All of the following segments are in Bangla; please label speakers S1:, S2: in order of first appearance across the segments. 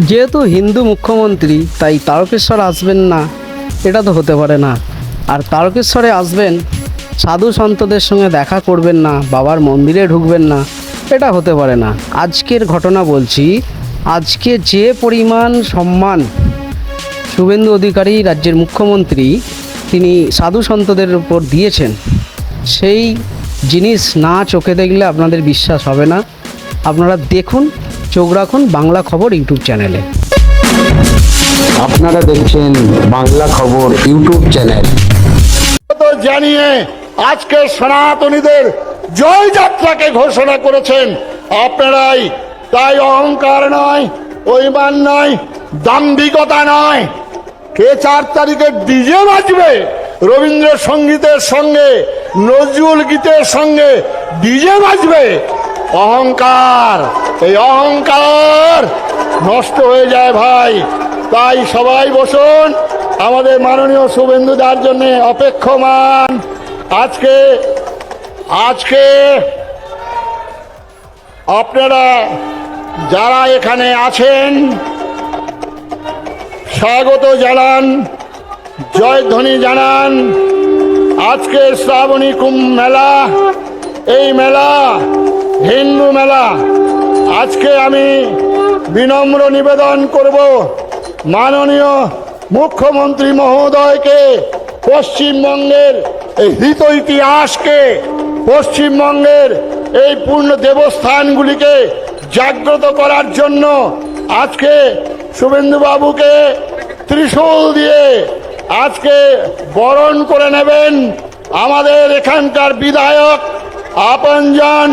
S1: যেহেতু হিন্দু মুখ্যমন্ত্রী তাই তারকেশ্বর আসবেন না এটা তো হতে পারে না। আর তারকেশ্বরে আসবেন, সাধু সন্তদের সঙ্গে দেখা করবেন না, বাবার মন্দিরে ঢুকবেন না, এটা হতে পারে না। আজকের ঘটনা বলছি, আজকে যে পরিমাণ সম্মান শুভেন্দু অধিকারী রাজ্যের মুখ্যমন্ত্রী তিনি সাধু সন্তদের উপর দিয়েছেন, সেই জিনিস না চোখে দেখলে আপনাদের বিশ্বাস হবে না। আপনারা দেখুন, চোখ রাখুন বাংলা খবর ইউটিউব চ্যানেলে।
S2: আপনারা দেখছেন বাংলা খবর ইউটিউব চ্যানেল।
S3: তো জানিয়ে আজকে সনাতনীদের জয় যাত্রাকে ঘোষণা করেছেন আপনারাই। তাই অহংকার নয়, অভিমান নয়, দাম্ভিকতা নয়। কে 4 তারিখে ডিজে বাজবে রবীন্দ্রসঙ্গীতের সঙ্গে, নজরুল গীতের সঙ্গে ডিজে বাজবে? অহংকার, এই অহংকার নষ্ট হয়ে যায় ভাই। তাই সবাই বসুন, আমাদের মাননীয় শুভেন্দুদার জন্য অপেক্ষমান। আজকে আপনারা যারা এখানে আছেন স্বাগত জানান, জয়ধ্বনি জানান। আজকে শ্রাবণী কুম্ভ মেলা, এই মেলা হিন্দু মেলা। আজকে আমি বিনম্র নিবেদন করব মাননীয় মুখ্যমন্ত্রী মহোদয়কে, পশ্চিমবঙ্গের এই হৃত ইতিহাসকে, পশ্চিমবঙ্গের এই পূর্ণ দেবস্থানগুলিকে জাগ্রত করার জন্য আজকে শুভেন্দুবাবুকে ত্রিশূল দিয়ে আজকে বরণ করে নেবেন আমাদের এখানকার বিধায়ক আপনজন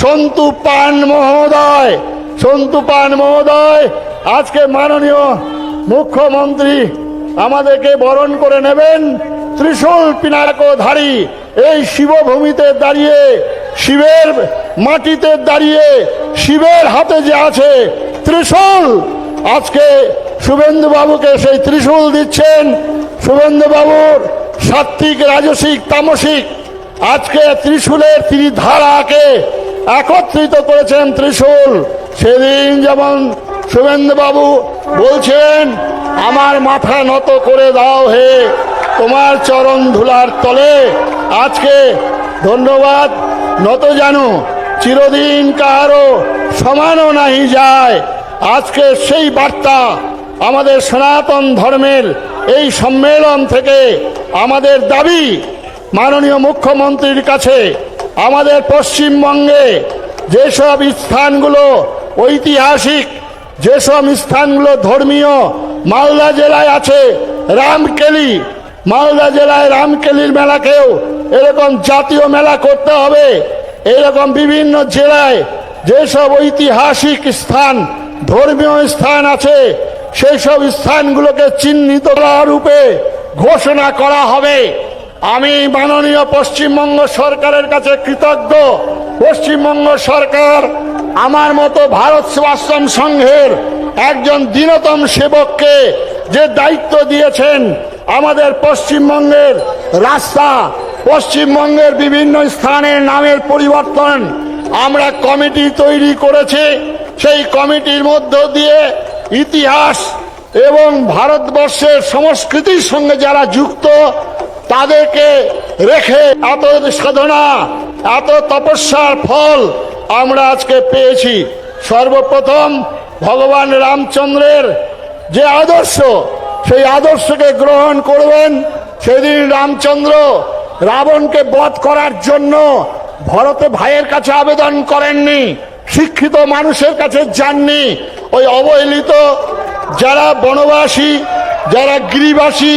S3: সন্তু পান মহোদয়। সন্তু পান মহোদয় আজকে মাননীয় মুখ্যমন্ত্রী আমাদেরকে বরণ করে নেবেন ত্রিশূল পিনাকধারী এই শিবভূমিতে দাঁড়িয়ে, শিবের মাটিতে দাঁড়িয়ে, শিবের হাতে যে আছে ত্রিশূল, আজকে শুভেন্দুবাবুকে সেই ত্রিশূল দিচ্ছেন। শুভেন্দুবাবুর সাত্ত্বিক, রাজসিক, তামসিক আজকে ত্রিশূলের ত্রিধারাকে একত্রিত করেছেন ত্রিশূল। সেদিন যেমন শুভেন্দুবাবু বলছেন, আমার মাথা নত করে দাও হে তোমার চরণ ধুলার তলে, আজকে ধন্যবাদ নত জানো চিরদিন কারো সমানও নাহি যায়। আজকে সেই বার্তা আমাদের সনাতন ধর্মের এই সম্মেলন থেকে আমাদের দাবি মাননীয় মুখ্যমন্ত্রীর কাছে, আমাদের পশ্চিমবঙ্গে যেসব স্থানগুলো ঐতিহাসিক, যেসব স্থানগুলো ধর্মীয়, মালদা জেলায় আছে রামকেলি, মালদা জেলায় রামকেলির মেলাকেও এরকম জাতীয় মেলা করতে হবে। এরকম বিভিন্ন জেলায় যেসব ঐতিহাসিক স্থান, ধর্মীয় স্থান আছে, সেই সব স্থানগুলোকে চিহ্নিত রূপে ঘোষণা করা হবে। আমি মাননীয় পশ্চিমবঙ্গ সরকারের কাছে কৃতজ্ঞ। পশ্চিমবঙ্গ সরকার আমার মতো ভারত সেবাশ্রম সংঘের একজন দীনতম সেবককে যে দায়িত্ব দিয়েছেন, আমাদের পশ্চিমবঙ্গের রাস্তা, পশ্চিমবঙ্গের বিভিন্ন স্থানের নামের পরিবর্তন আমরা কমিটি তৈরি করেছি। সেই কমিটির মধ্য দিয়ে ইতিহাস এবং ভারতবর্ষের সংস্কৃতির সঙ্গে যারা যুক্ত তাদেরকে রেখে এত সাধনা, এত তপস্যার ফল আমরা আজকে পেয়েছি। সর্বপ্রথম ভগবান রামচন্দ্রের যে আদর্শ, সেই আদর্শকে গ্রহণ করবেন। সেদিন রামচন্দ্র রাবণকে বধ করার জন্য ভরত ভাইয়ের কাছে আবেদন করেননি, শিক্ষিত মানুষের কাছে যাননি। ওই অবহেলিত যারা বনবাসী, যারা গিরিবাসী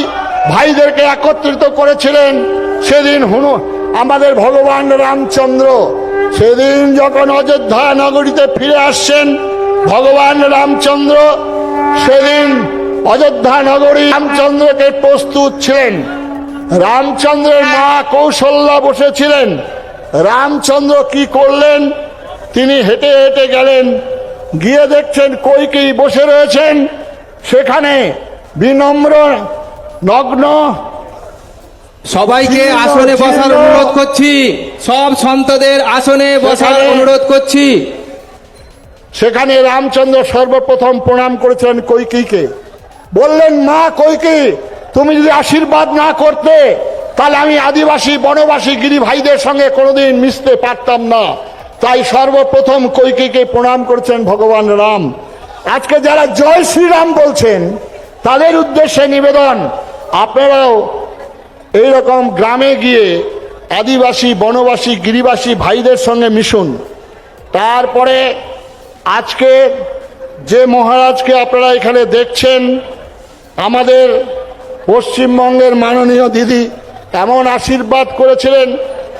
S3: ভাইদেরকে একত্রিত করেছিলেন। সেদিন আমাদের ভগবান রামচন্দ্র সেদিন যখন অযোধ্যা নগরীতে ফিরে আসছেন, ভগবান রামচন্দ্র সেদিন অযোধ্যা নগরী রামচন্দ্রকে প্রস্তুত ছিলেন। রামচন্দ্রের মা কৌশল্যা বসেছিলেন। রামচন্দ্র কি করলেন? তিনি হেঁটে হেঁটে গেলেন, গিয়ে দেখছেন কইকেয়ী বসে রয়েছেন। সেখানে বিনম্র নগ্ন
S4: সবাইকে আসনে বসার অনুরোধ করছি, সব সন্তদের আসনে বসার অনুরোধ করছি।
S3: সেখানে রামচন্দ্র সর্বপ্রথম প্রণাম করেছিলেন কৈকেয়ীকে, বললেন, মা কৈকেয়ী, তুমি যদি আশীর্বাদ না করতে তাহলে আমি আদিবাসী বনবাসী গিরি ভাইদের সঙ্গে কোনোদিন মিশতে পারতাম না। তাই সর্বপ্রথম কৈকেয়ীকে প্রণাম করেছেন ভগবান রাম। আজকে যারা জয় শ্রীরাম বলছেন তাদের উদ্দেশ্যে নিবেদন, আপনারাও এইরকম গ্রামে গিয়ে আদিবাসী বনবাসী গিরিবাসী ভাইদের সঙ্গে মিশুন। তারপরে আজকে যে মহারাজকে আপনারা এখানে দেখছেন, আমাদের পশ্চিমবঙ্গের মাননীয় দিদি এমন আশীর্বাদ করেছিলেন,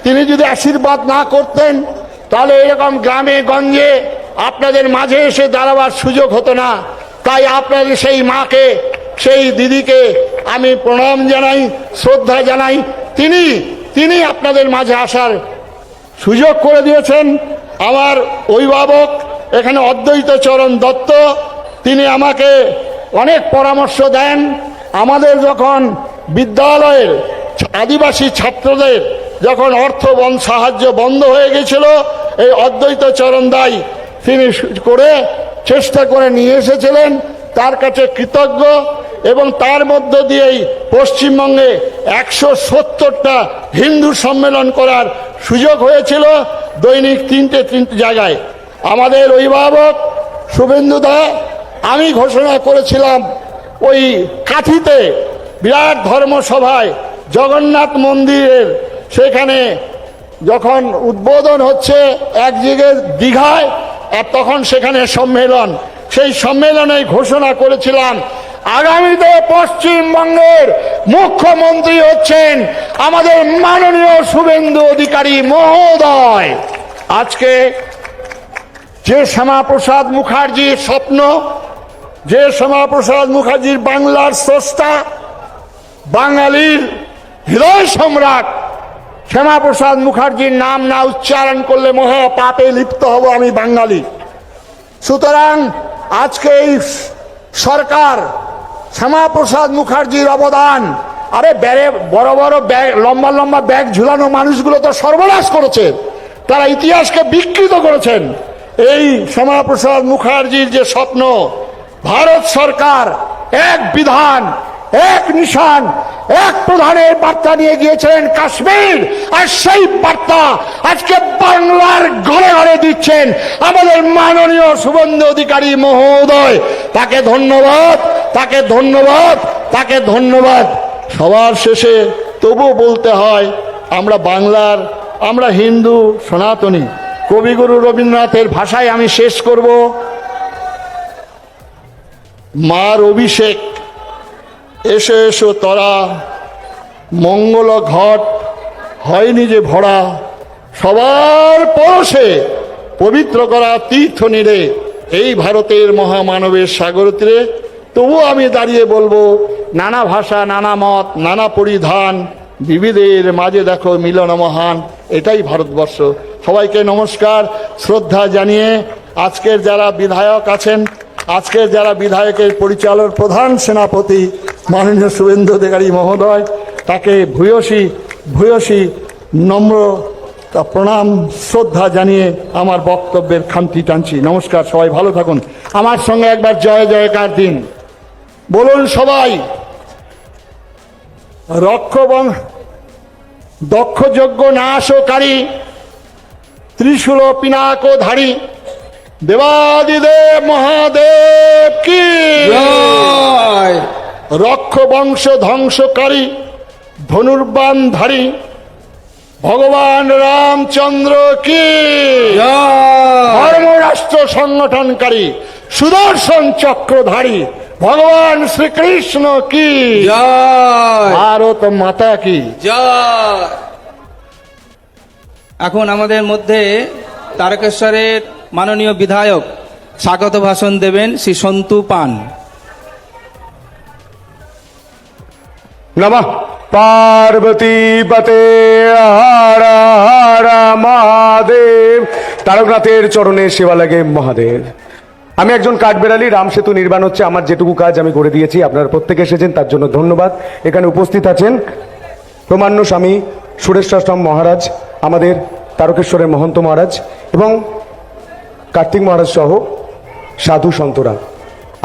S3: তিনি যদি আশীর্বাদ না করতেন তাহলে এরকম গ্রামে গঞ্জে আপনাদের মাঝে এসে দাঁড়াবার সুযোগ হতো না। তাই আপনাদের সেই মাকে, সেই দিদিকে আমি প্রণাম জানাই, শ্রদ্ধা জানাই। তিনি আপনাদের মাঝে আসার সুযোগ করে দিয়েছেন। আমার অভিভাবক এখানে অদ্বৈত চরণ দত্ত, তিনি আমাকে অনেক পরামর্শ দেন। আমাদের যখন বিদ্যালয়ের আদিবাসী ছাত্রদের যখন সাহায্য বন্ধ হয়ে গেছিল, এই অদ্বৈত চরণ দাই তিনি চেষ্টা করে নিয়ে এসেছিলেন, তার কাছে কৃতজ্ঞ। এবং তার মধ্য দিয়েই পশ্চিমবঙ্গে 170টা হিন্দু সম্মেলন করার সুযোগ হয়েছিল, দৈনিক তিনটে জায়গায়। আমাদের অভিভাবক শুভেন্দু দা, আমি ঘোষণা করেছিলাম ওই কাঠিতে বিরাট ধর্মসভায় জগন্নাথ মন্দিরের সেখানে যখন উদ্বোধন হচ্ছে এক জায়গায় দীঘায়, আর তখন সেখানে সম্মেলন, সেই সম্মেলনে ঘোষণা করেছিলাম আগামীতে পশ্চিমবঙ্গের মুখ্যমন্ত্রী হচ্ছেন আমাদের মাননীয় শুভেন্দু অধিকারী মহোদয়। আজকে যে শ্যামাপ্রসাদ মুখার্জির স্বপ্ন, যে শ্যামাপ্রসাদ মুখার্জির বাংলার স্রষ্টা, বাঙালির হৃদয় সম্রাট শ্যামাপ্রসাদ মুখার্জির নাম না উচ্চারণ করলে মহা পাপে লিপ্ত হব আমি বাঙালি। সুতরাং আজকে এই সরকার শ্যামাপ্রসাদ মুখার্জির অবদান, আরে বড় বড় ব্যাগ, লম্বা লম্বা ব্যাগ ঝুলানো মানুষগুলো তো সর্বনাশ করেছে, তারা ইতিহাসকে বিকৃত করেছেন। এই শ্যামাপ্রসাদ মুখার্জির যে স্বপ্ন, ভারত সরকার এক বিধান এক নিশান এক প্রধানের বার্তা নিয়ে গিয়েছিলেন কাশ্মীর, আর সেই বার্তা আজকে বাংলার ঘরে ঘরে দিচ্ছেন আমাদের মাননীয় শুভেন্দু অধিকারী মহোদয়। তাকে ধন্যবাদ, তাকে ধন্যবাদ, তাকে ধন্যবাদ। সবার শেষে তবু বলতে হয়, আমরা বাংলার, আমরা হিন্দু সনাতনী। কবিগুরু রবীন্দ্রনাথের ভাষায় আমি শেষ করব, মার অভিষেক এসো এসো তরা, মঙ্গল ঘট হয়নি যে ভরা, সবার পরশে পবিত্র করা তীর্থ নীড়ে এই ভারতের মহামানবের সাগর তীরে। তবু আমি দাঁড়িয়ে বলবো, নানা ভাষা নানা মত নানা পরিধান, বিবিধের মাঝে দেখো মিলন মহান, এটাই ভারতবর্ষ। সবাইকে নমস্কার, শ্রদ্ধা জানিয়ে আজকের যারা বিধায়ক আছেন, আজকের যারা বিধায়কের পরিচালক প্রধান সেনাপতি মাননীয় শুভেন্দু অধিকারী মহোদয়, তাকে ভূয়সী ভূয়সী নম্র প্রণাম শ্রদ্ধা জানিয়ে আমার বক্তব্যের খামতি টানছি। নমস্কার, সবাই ভালো থাকুন। আমার সঙ্গে একবার জয় জয়কার দিন বলুন সবাই। দক্ষযজ্ঞ নাশকারী ত্রিশূল পিনাকধারী দেবাদিদেব মহাদেব কি
S2: জয়।
S3: রক্ষ বংশ ধ্বংসকারী ধনুর্বাণধারী ভগবান রামচন্দ্র কি
S2: জয়।
S3: ধর্মরাষ্ট্র সংগঠনকারী সুদর্শন চক্রধারী ভগবান শ্রীকৃষ্ণ কি
S2: জয়।
S3: ভারত মাতা কি
S2: জয়।
S4: এখন আমাদের মধ্যে তারকেশ্বরের মাননীয় বিধায়ক স্বাগত ভাষণ দেবেন শ্রী সন্তু পান।
S5: নমঃ পার্বতী পতে হর হর মহাদেব। তারকনাথের চরণে সেবা লাগে মহাদেব। আমি একজন কাঠবেড়ালি, রাম সেতু নির্মাণ হচ্ছে, আমার যেটুকু কাজ আমি করে দিয়েছি। আপনারা প্রত্যেকে এসেছেন, তার জন্য ধন্যবাদ। এখানে উপস্থিত আছেন প্রমাণ্য স্বামী সুরেশাশ্রম মহারাজ, আমাদের তারকেশ্বরের মহন্ত মহারাজ এবং কার্তিক মহারাজ সহ সাধু সন্তরা,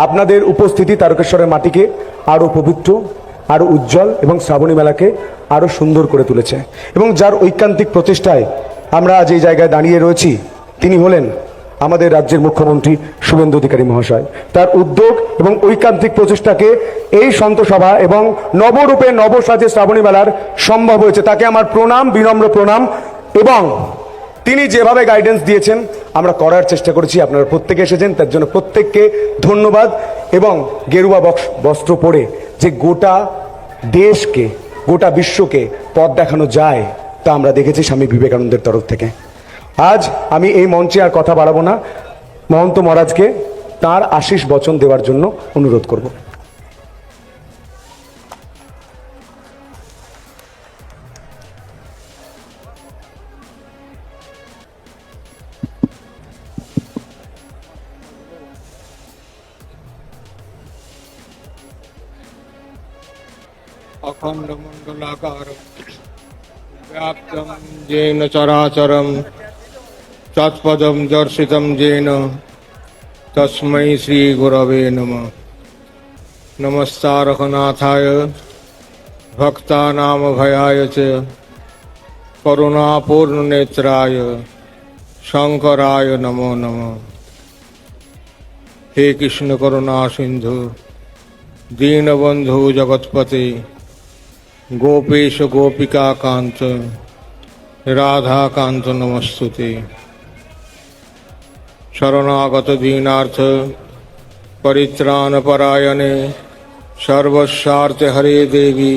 S5: আপনাদের উপস্থিতি তারকেশ্বরের মাটিকে আরও পবিত্র, আরও উজ্জ্বল এবং শ্রাবণী মেলাকে আরও সুন্দর করে তুলেছে। এবং যার ঐকান্তিক প্রচেষ্টায় আমরা আজ এই জায়গায় দাঁড়িয়ে রয়েছি, তিনি হলেন আমাদের রাজ্যের মুখ্যমন্ত্রী শুভেন্দু অধিকারী মহাশয়। তার উদ্যোগ এবং ঐকান্তিক প্রচেষ্টাকে এই সন্তসভা এবং নবরূপে নবসাজে শ্রাবণী মেলার সম্ভব হয়েছে। তাকে আমার প্রণাম, বিনম্র প্রণাম। এবং তিনি যেভাবে গাইডেন্স দিয়েছেন আমরা করার চেষ্টা করেছি, আপনারা প্রত্যেকে এসেছেন, তার জন্য প্রত্যেককে ধন্যবাদ। এবং গেরুয়া বস্ত্র পরে যে গোটা দেশকে, গোটা বিশ্বকে পথ দেখানো যায়, তা আমরা দেখেছি স্বামী বিবেকানন্দের তরফ থেকে। আজ আমি এই মঞ্চে আর কথা বাড়াবো না, মহন্ত মহারাজকে তার আশীষ বচন দেওয়ার জন্য অনুরোধ করব।
S2: अखण्डमण्डलाकारं व्याप्तं येन चराचरं तत्पदं दर्शितं येन तस्मै श्रीगुरवे नमः। नमस्तारकनाथाय भक्तानामभयाय च करुणापूर्णनेत्राय शंकराय नमो नमः। हे कृष्ण करुणा सिंधु दीनबंधु जगतपते गोपेश गोपिका कांत राधा कांत नमस्तुते। शरणागत दीनार्थ परित्राण परायणे सर्वस्वार्थ हरे देवी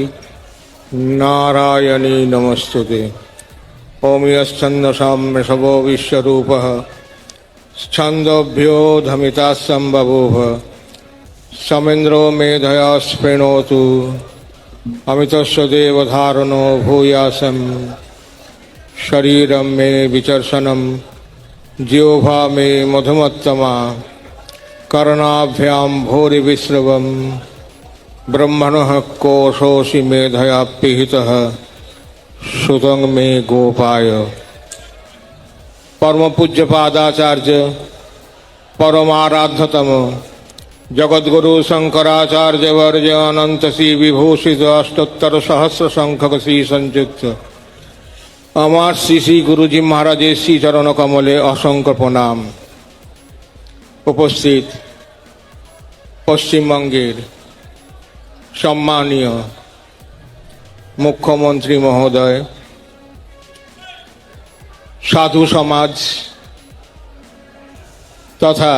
S2: नारायणी नमस्तुते। ओम यश्चंद साम्य शवो विश्वरूपः छंदोभ्यो धमिता संबभूव समेन्द्रो मेधया स्पृणोतु अमितस्य देवधारणो भूयासं शरीरं मे विचर्षणं जिह्वा मे मधुमत्तमा कर्णाभ्यां भूरिविश्रवं ब्रह्मणः कोशोऽसि मेधया पिहितः श्रुतं मे गोपाय। परम पूज्य पादाचार्य परमाराध्यतम जगद्गुरु शंकराचार्य वर्य अनंत श्री विभूषित अष्टोत्तर सहस्र संख्यक श्री संयुक्त আমার শ্রী শ্রী গুরুজি মহারাজের শ্রী চরণ কমলে অসংখ্য প্রণাম। উপস্থিত পশ্চিমবঙ্গের সম্মানীয় মুখ্যমন্ত্রী মহোদয়, সাধু সমাজ তথা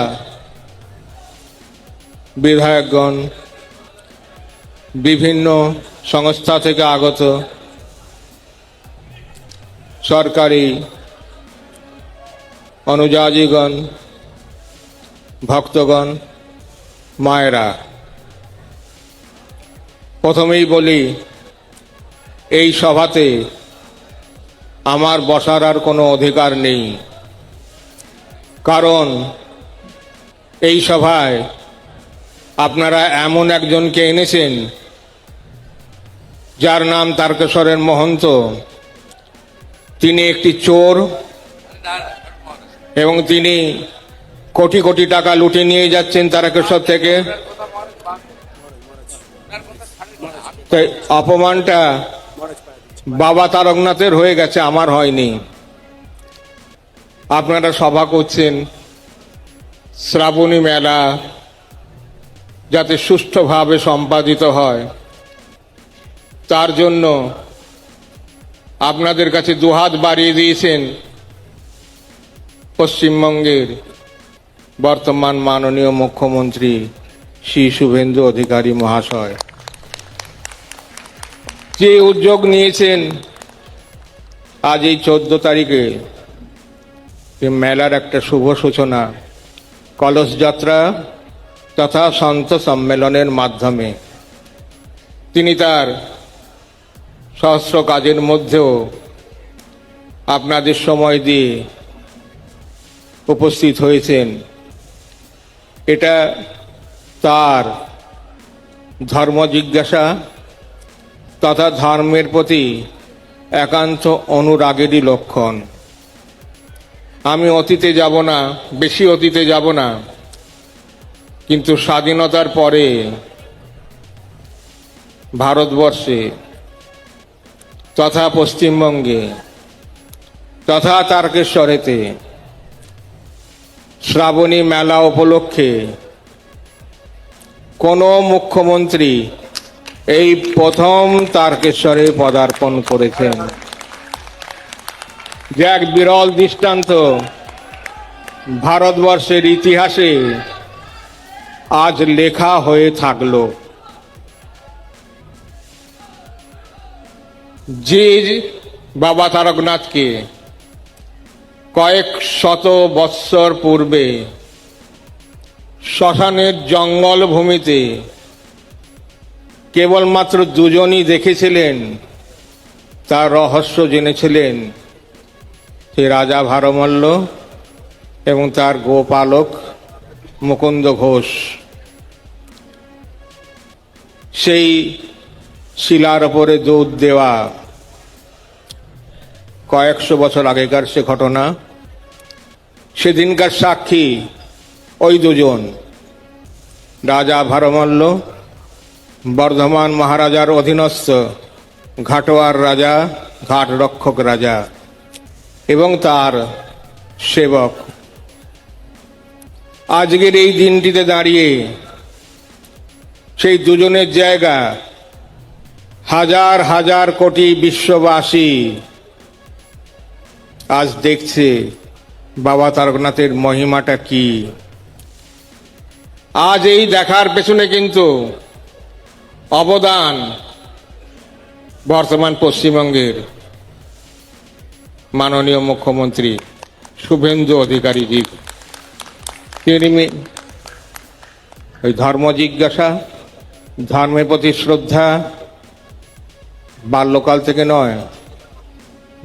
S2: বিধায়কগণ, বিভিন্ন সংস্থা থেকে আগত সরকারি অনুযায়ীগণ, ভক্তগণ, মায়েরা, প্রথমেই বলি এই সভাতে আমার বসার আর কোনো অধিকার নেই। কারণ এই সভায় আপনারা এমন একজনকে এনেছেন যার নাম তারকেশ্বরের মহন্ত। তিনি একটি চোর এবং তিনি কোটি কোটি টাকা লুটে নিয়ে যাচ্ছেন তারকেশ্বর থেকে। তাই অপমানটা বাবা তারকনাথের হয়ে গেছে, আমার হয়নি। আপনারা সভা করছেন শ্রাবণী মেলা যাতে সুষ্ঠুভাবে সম্পাদিত হয়, তার জন্য আপনাদের কাছে দুহাত বাড়িয়ে দিয়েছেন পশ্চিমবঙ্গের বর্তমান মাননীয় মুখ্যমন্ত্রী শ্রী শুভেন্দু অধিকারী মহাশয়। যে উদ্যোগ নিয়েছেন আজ এই 14 তারিখে মেলার একটা শুভ সূচনা কলস যাত্রা তথা সন্ত সম্মেলনের মাধ্যমে, তিনি তার সহস্র কাজের মধ্যেও আপনাদের সময় দিয়ে উপস্থিত হয়েছেন। এটা তার ধর্ম জিজ্ঞাসা তথা ধর্মের প্রতি একান্ত অনুরাগেরই লক্ষণ। আমি অতীতে যাব না, বেশি অতীতে যাব না। কিন্তু স্বাধীনতার পরে ভারতবর্ষে তথা পশ্চিমবঙ্গে তথা তারকেশ্বরেতে শ্রাবণী মেলা উপলক্ষে কোনো মুখ্যমন্ত্রী এই প্রথম তারকেশ্বরে পদার্পণ করেছেন, যে এক বিরল দৃষ্টান্ত ভারতবর্ষের ইতিহাসে আজ লেখা হয়ে থাকলো। যে বাবা তারকনাথকে কয়েক শত বৎসর পূর্বে শ্মশানের জঙ্গল ভূমিতে কেবলমাত্র দুজনই দেখেছিলেন, তার রহস্য জেনেছিলেন সে রাজা ভারমল্ল এবং তার গোপালক মুকুন্দ ঘোষ। সেই শিলার ওপরে দুধ দেওয়া কয়েকশো বছর আগেকার সে ঘটনা, সেদিনকার সাক্ষী ওই দুজন, রাজা ভারমল্ল, বর্ধমান মহারাজার অধীনস্থ ঘাটোয়ার রাজা, ঘাট রক্ষক রাজা এবং তার সেবক। আজকের এই দিনটিতে দাঁড়িয়ে সেই দুজনের জায়গা হাজার হাজার কোটি বিশ্ববাসী আজ দেখছে বাবা তারকনাথের মহিমাটা কি। আজ এই দেখার পেছনে কিন্তু অবদান বর্তমান পশ্চিমবঙ্গের মাননীয় মুখ্যমন্ত্রী শুভেন্দু অধিকারীজি। তিনি ওই ধর্ম জিজ্ঞাসা, ধর্মের প্রতি শ্রদ্ধা বাল্যকাল থেকে নয়,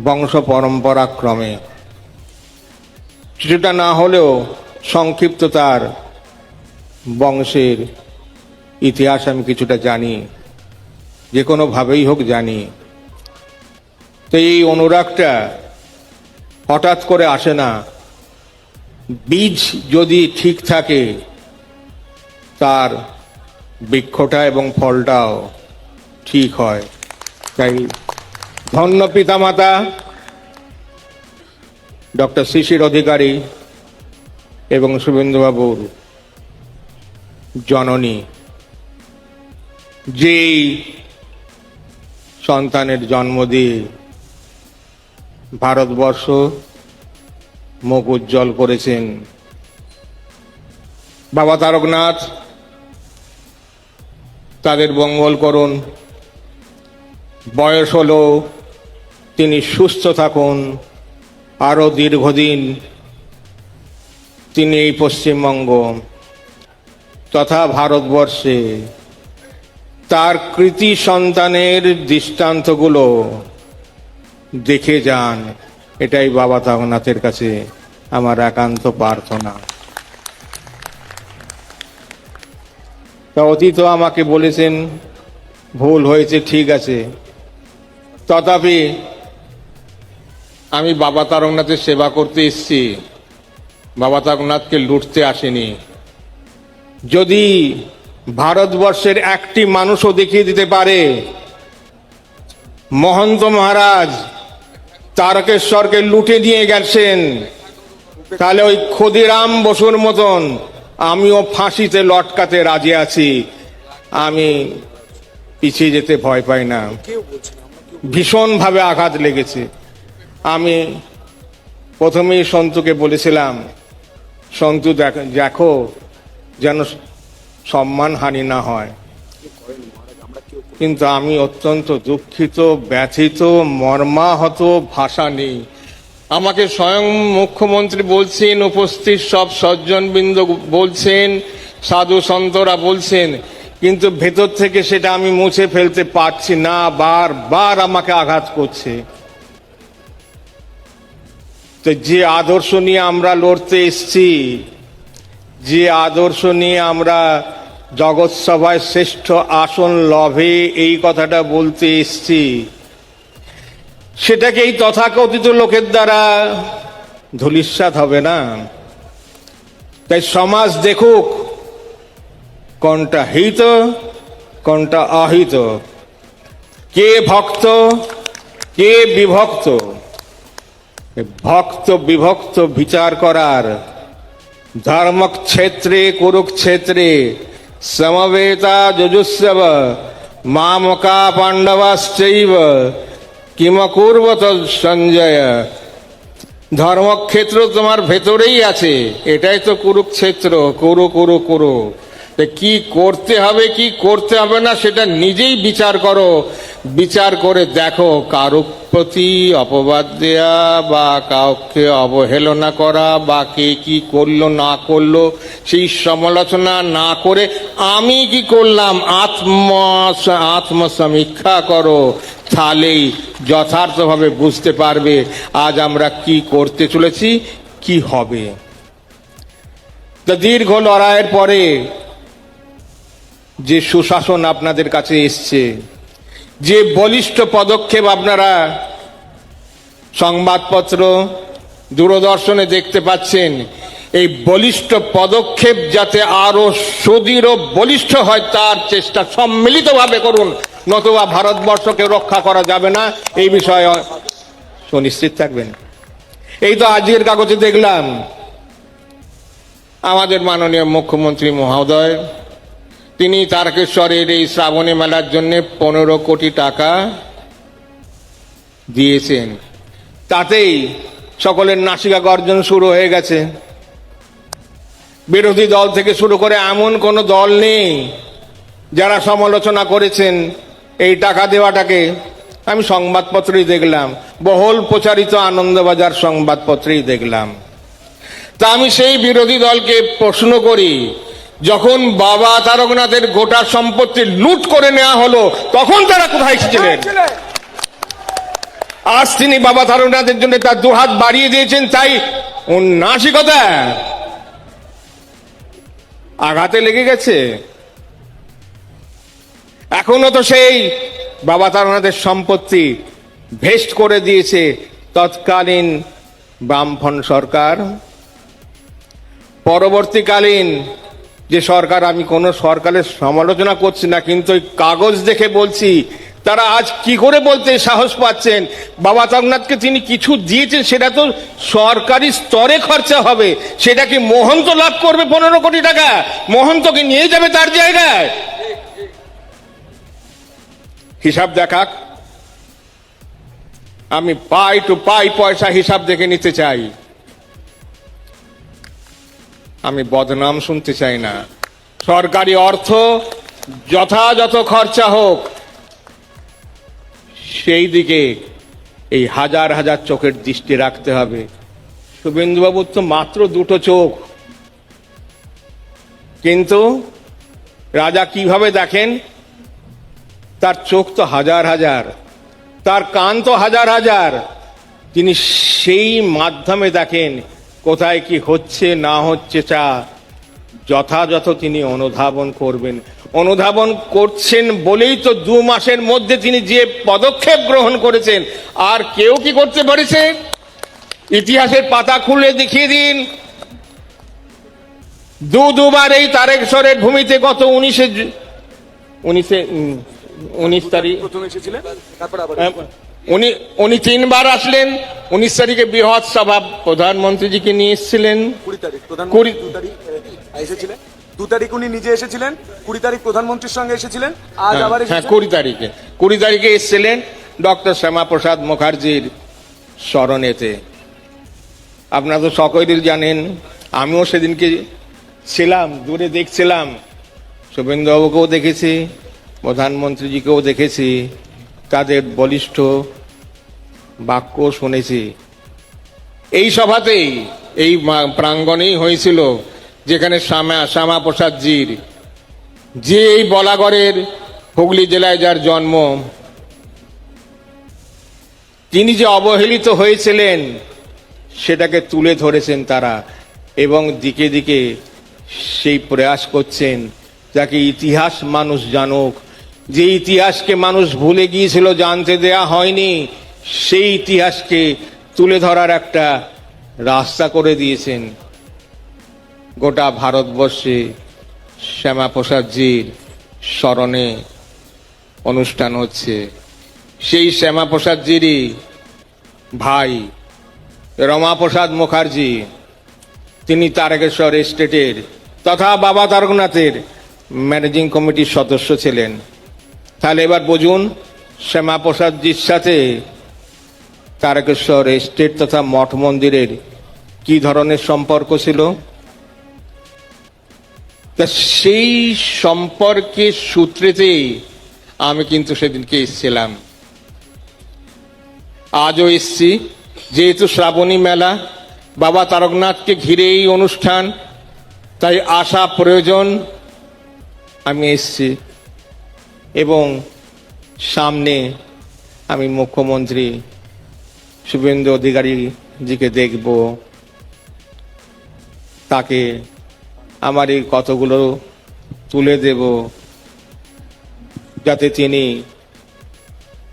S2: বংশ পরম্পরা ক্রমে, কিছুটা না হলেও সংক্ষিপ্ত তার বংশের ইতিহাস আমি কিছুটা জানি, যে কোনোভাবেই হোক জানি। তো এই অনুরাগটা হঠাৎ করে আসে না, বীজ যদি ঠিক থাকে তার বৃক্ষটা এবং ফলটাও ঠিক হয়। তাই ধন্য পিতামাতা ডক্টর শিশির অধিকারী এবং শুভেন্দুবাবুর জননী, যেই সন্তানের জন্ম দিয়ে ভারতবর্ষ মুখ উজ্জ্বল করেছেন। বাবা তারকনাথ তাদের মঙ্গল করুন, বয়স হলো তিনি সুস্থ থাকুন, আরো দীর্ঘদিন তিনি এই পশ্চিমবঙ্গ তথা ভারতবর্ষে তার কৃতি সন্তানের দৃষ্টান্তগুলো দেখে যান, এটাই বাবা তারকনাথের কাছে আমার একান্ত প্রার্থনা। তা অতীত আমাকে বলেছেন ভুল হয়েছে, ঠিক আছে, তথাপি আমি বাবা তারকনাথের সেবা করতে এসেছি, বাবা তারকনাথকে লুটতে আসেনি। যদি ভারতবর্ষের একটি মানুষও দেখিয়ে দিতে পারে মহন্ত মহারাজ তারকেশ্বরকে লুটে নিয়ে গেছেন, তাহলে ওই ক্ষুদিরাম বসুর মতন আমিও ফাঁসিতে লটকাতে রাজি আছি। আমি পিছিয়ে যেতে ভয় পাই না। ভীষণভাবে আঘাত লেগেছে। আমি প্রথমেই সন্তুকে বলেছিলাম, সন্তু দেখো যেন সম্মানহানি না হয়, কিন্তু আমি অত্যন্ত দুঃখিত, ব্যথিত, মর্মাহত, ভাষা নেই। আমাকে স্বয়ং মুখ্যমন্ত্রী বলছেন, উপস্থিত সব সজ্জনবৃন্দ বলছেন, সাধু সন্তরা বলছেন, কিন্তু ভেতর থেকে সেটা আমি মুছে ফেলতে পারছি না, বারবার আমাকে আঘাত করছে। তো যে আদর্শ নিয়ে আমরা লড়তে এসছি, যে আদর্শ নিয়ে আমরা জগৎ সভায় শ্রেষ্ঠ আসন লভে এই কথাটা বলতে এসছি, সেটাকে এই তথাকথিত লোকের দ্বারা ধূলিসাৎ হবে না। তাই সমাজ দেখুক কোনটা হিত কোনটা অহিত, কে ভক্ত কে বিভক্ত। ভক্ত বিভক্ত বিচার করার ধর্মক্ষেত্রে কুরুক্ষেত্রে সমবেতা যজুস্সব মামকা পাণ্ডবাশ্চৈব কিমকুর্বত সঞ্জয়। ধর্মক্ষেত্র তোমার ভেতরেই আছে, এটাই তো কুরুক্ষেত্র। কুরু কুরু কুরু, কি করতে হবে কি করতে হবে না সেটা নিজেই বিচার করো। বিচার করে দেখো কারো প্রতি অপবাদ দেয়া বা কাউকে অবহেলনা করা বা কে কি করলো না করলো সেই সমালোচনা না করে আমি কি করলাম আত্মসমীক্ষা করো, তাহলেই যথার্থভাবে বুঝতে পারবে আজ আমরা কি করতে চলেছি, কি হবে। তা দীর্ঘ লড়াইয়ের পরে যে সুশাসন আপনাদের কাছে এসছে, যে বলিষ্ঠ পদক্ষেপ আপনারা সংবাদপত্র দূরদর্শনে দেখতে পাচ্ছেন, এই বলিষ্ঠ পদক্ষেপ যাতে আরো সুদৃঢ় বলিষ্ঠ হয় তার চেষ্টা সম্মিলিতভাবে করুন, নতুবা ভারতবর্ষকে রক্ষা করা যাবে না, এই বিষয়ে সুনিশ্চিত থাকবেন। এই তো আজকের কাগজে দেখলাম আমাদের মাননীয় মুখ্যমন্ত্রী মহোদয় তিনি তারকেশ্বরের এই শ্রাবণী মেলার জন্য 15 কোটি টাকা দিয়েছেন। তাতেই সকলের নাসিকা গর্জন শুরু হয়ে গেছে। বিরোধী দল থেকে শুরু করে এমন কোনো দল নেই যারা সমালোচনা করেছেন এই টাকা দেওয়াটাকে। আমি সংবাদপত্রেই দেখলাম, বহুল প্রচারিত আনন্দবাজার সংবাদপত্রেই দেখলাম। তা আমি সেই বিরোধী দলকে প্রশ্ন করি, যখন বাবা তারকনাথের গোটা সম্পত্তি লুট করে নেওয়া হলো তখন তারা কোথায় ছিলেন? আজ তিনি বাবা তারকনাথের জন্য তার দুহাত বাড়িয়ে দিয়েছেন, তাই নাসিকতা আঘাতে লেগে গেছে। এখনো তো সেই বাবা তারকনাথের সম্পত্তি ভেস্ট করে দিয়েছে তৎকালীন বামফ্রন্ট সরকার। পরবর্তীকালীন যে সরকার, আমি কোনো সরকারের সমালোচনা করছি না, কিন্তু ওই কাগজ দেখে বলছি তারা আজ কি করে বলতে সাহস পাচ্ছেন বাবা তারকনাথকে তিনি কিছু দিয়েছেন, সেটা তো সরকারি স্তরে খরচা হবে, সেটা কি মহন্ত লাভ করবে 15 কোটি টাকা? মহন্তকে নিয়ে যাবে তার জায়গায়? হিসাব দেখাক। আমি পাই টু পাই পয়সা হিসাব দেখে নিতে চাই, আমি বদনাম শুনতে চাই না। সরকারি অর্থ যথাযথ খরচা হোক, সেই দিকে এই হাজার হাজার চোখের দৃষ্টি রাখতে হবে। শুভেন্দুবাবুর তো মাত্র 2টো চোখ, কিন্তু রাজা কিভাবে দেখেন? তার চোখ তো হাজার হাজার, তার কান তো হাজার হাজার, তিনি সেই মাধ্যমে দেখেন কোথায় কি হচ্ছে না হচ্ছে, তা যথাযথ তিনি অনুধাবন করবেন। অনুধাবন করছেন বলেই তো 2 মাসের মধ্যে তিনি যে পদক্ষেপ গ্রহণ করেছেন, আর কেউ কি করতে পারেছে? ইতিহাসের পাতা খুলে দেখিয়ে দিন। দুবার এই তারকেশ্বরের ভূমিতে গত 19 তারিখ উনি 3 বার আসলেন। 19 তারিখে বৃহৎ সভা প্রধানমন্ত্রীজিকে নিয়ে এসেছিলেন।
S6: 2 তারিখ উনি নিজে এসেছিলেন, 20 তারিখ প্রধানমন্ত্রীর সঙ্গে এসেছিলেন, আজ আবার
S2: 20 তারিখে এসেছিলেন ডক্টর শ্যামাপ্রসাদ মুখার্জির স্মরণেতে। আপনারা তো সকলেই জানেন, আমিও সেদিনকে ছিলাম, দূরে দেখছিলাম, শুভেন্দুবাবুকেও দেখেছি, প্রধানমন্ত্রীজিকেও দেখেছি, তাদের বলিষ্ঠ বাক্য শুনেছি। এই সভাতেই, এই প্রাঙ্গণেই হয়েছিল যেখানে শ্যামাপ্রসাদজির, যে এই বলাগড়ের হুগলি জেলায় যার জন্ম, তিনি যে অবহেলিত হয়েছিলেন সেটাকে তুলে ধরেছেন তারা, এবং দিকে দিকে সেই প্রয়াস করছেন যাকে ইতিহাস মানুষ জানুক। যে ইতিহাসকে মানুষ ভুলে গিয়েছিল, জানতে দেয়া হয়নি, সেই ইতিহাসকে তুলে ধরার একটা রাস্তা করে দিয়েছেন। গোটা ভারতবর্ষে শ্যামাপ্রসাদজির স্মরণে অনুষ্ঠান হচ্ছে। সেই শ্যামাপ্রসাদজিরই ভাই রমাপ্রসাদ মুখার্জি, তিনি তারকেশ্বর এস্টেটের তথা বাবা তারকনাথের ম্যানেজিং কমিটির সদস্য ছিলেন। তাহলে এবার বুঝুন শ্যামাপ্রসাদজির সাথে তারকেশ্বর এস্টেট তথা মঠ মন্দিরের কি ধরনের সম্পর্ক ছিল। তা সেই সম্পর্কের সূত্রেতেই আমি কিন্তু সেদিনকে এসেছিলাম, আজও এসছি। যেহেতু শ্রাবণী মেলা, বাবা তারকনাথকে ঘিরে এই অনুষ্ঠান, তাই আসা প্রয়োজন, আমি এসছি। এবং সামনে আমি মুখ্যমন্ত্রী শুভেন্দু অধিকারী জিকে দেখব, তাকে আমার এই কথাগুলো তুলে দেব, যাতে তিনি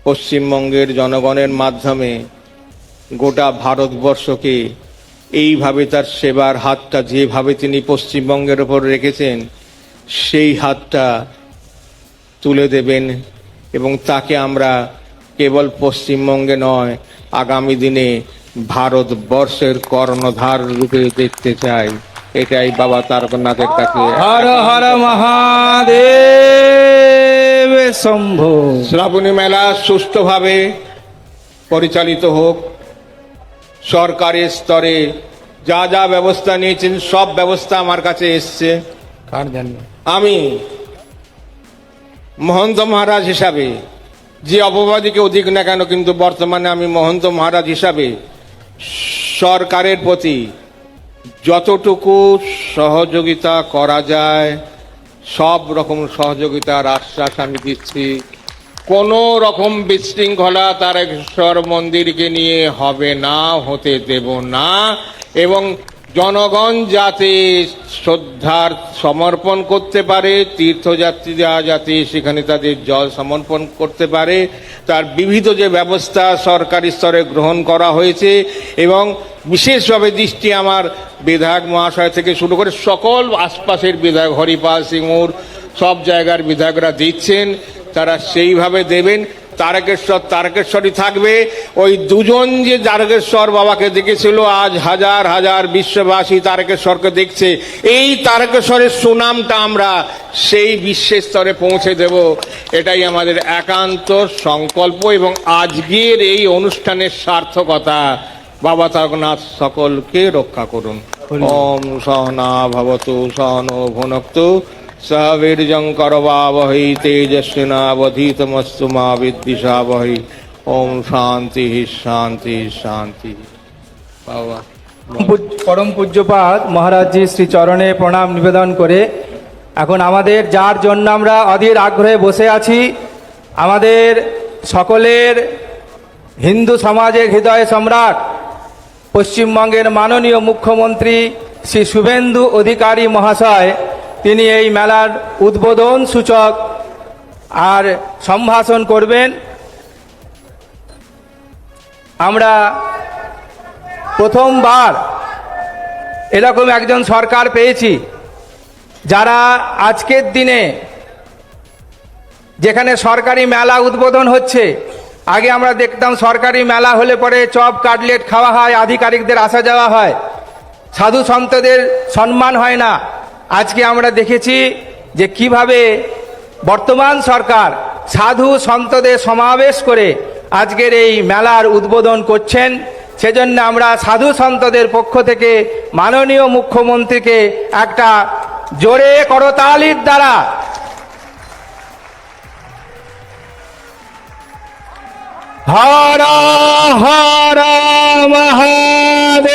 S2: পশ্চিমবঙ্গের জনগণের মাধ্যমে গোটা ভারতবর্ষকে এইভাবে তার সেবার হাতটা যেভাবে তিনি পশ্চিমবঙ্গের ওপর রেখেছেন সেই হাতটা তুলে দেবেন, এবং তাকে আমরা কেবল পশ্চিমবঙ্গে নয় আগামী দিনে ভারতবর্ষের কর্ণধার রূপে দেখতে চাই। এটাই বাবা তারকনাথের কাছে।
S4: হর হর মহাদেব শম্ভো।
S2: শ্রাবণী মেলা সুষ্ঠুভাবে পরিচালিত হোক। সরকারের স্তরে যা যা ব্যবস্থা নিয়েছেন সব ব্যবস্থা আমার কাছে এসছে। আমি মহন্ত মহারাজ হিসাবে, যে অপবাদীকে অধিক না কেন, কিন্তু বর্তমানে আমি মহন্ত মহারাজ হিসাবে সরকারের প্রতি যতটুকু সহযোগিতা করা যায় সব রকম সহযোগিতার আশ্বাস আমি দিচ্ছি। কোনো রকম বিশৃঙ্খলা তারকেশ্বর মন্দিরকে নিয়ে হবে না, হতে দেব না। এবং জনগণ যাতে শ্রদ্ধার সমর্পণ করতে পারে, তীর্থযাত্রীরা যাতে সেখানে তাদের জল সমর্পণ করতে পারে, তার বিবিধ যে ব্যবস্থা সরকারি স্তরে গ্রহণ করা হয়েছে। এবং বিশেষভাবে দৃষ্টি আমার বিধায়ক মহাশয় থেকে শুরু করে সকল আশপাশের বিধায়ক, হরিপাল সিংহুর সব জায়গার বিধায়করা দিচ্ছেন, তারা সেইভাবে দেবেন। তারকেশ্বরই থাকবে। ওই দুজন যে তারকেশ্বর বাবাকে দেখেছিল, আজ হাজার হাজার বিশ্ববাসী তারকেশ্বরকে দেখছে। এই তারকেশ্বরের সুনামটা আমরা সেই বিশ্বের স্তরে পৌঁছে দেব, এটাই আমাদের একান্ত সংকল্প। এবং আজকের এই অনুষ্ঠানের সার্থকতা। বাবা তারকনাথ সকলকে রক্ষা করুন। ওম সহনা ভবতু সহনো ভুনক্তু সহ বীর্যং করবাবহৈ তেজস্বিনাবধীতমস্তু মা বিদ্বিষাবহৈ। ওম শান্তি শান্তি শান্তি। বাবা
S4: পরম পূজ্যপাদ মহারাজজি শ্রী চরণে প্রণাম নিবেদন করে এখন আমাদের যার জন্য আমরা অধীর আগ্রহে বসে আছি, আমাদের সকলের হিন্দু সমাজের হৃদয় সম্রাট পশ্চিমবঙ্গের মাননীয় মুখ্যমন্ত্রী শ্রী শুভেন্দু অধিকারী মহাশয়, তিনি এই মেলার উদ্বোধন সূচক আর সম্ভাষণ করবেন। আমরা প্রথমবার এরকম একজন সরকার পেয়েছি যারা আজকের দিনে যেখানে সরকারি মেলা উদ্বোধন হচ্ছে, আগে আমরা দেখতাম সরকারি মেলা হলে পরে চপ কাটলেট খাওয়া হয়, আধিকারিকদের আসা যাওয়া হয়, সাধু সন্তদের সম্মান হয় না। আজকে আমরা দেখেছি যে কিভাবে বর্তমান সরকার সাধু সন্তদের সমাবেশ করে আজকের এই মেলার উদ্বোধন করছেন। সেজন্য আমরা সাধু সন্তদের পক্ষ থেকে মাননীয় মুখ্যমন্ত্রীকে একটা জোরে করতালির দ্বারা হর হর মহাদেব।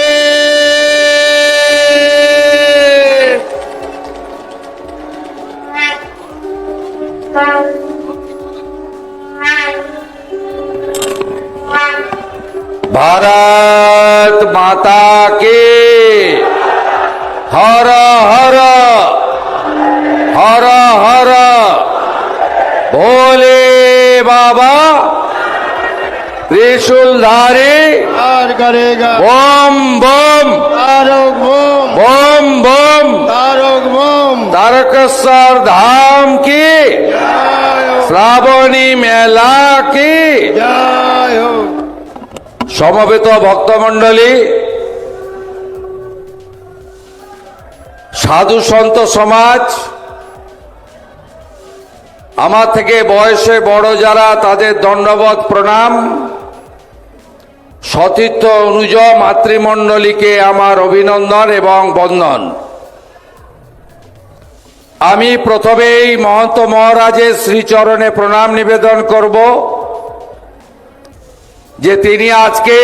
S5: भारत माता के हर हर हर हर भोले बाबा त्रिशूलधारी
S3: আর করেগা
S5: बम बम
S3: তারক বোম
S5: बम बम
S3: তারক বোম
S7: तारकेश्वर धाम की শ্রাবণী মেলা কি সমবেত ভক্তমণ্ডলী, সাধু সন্ত সমাজ, আমার থেকে বয়সে বড় যারা তাদের দণ্ডবত প্রণাম, সতীর্থ অনুজ মাতৃমণ্ডলীকে আমার অভিনন্দন এবং বন্দন। আমি প্রথমেই মহন্ত মহারাজের শ্রীচরণে প্রণাম নিবেদন করব যে তিনি আজকে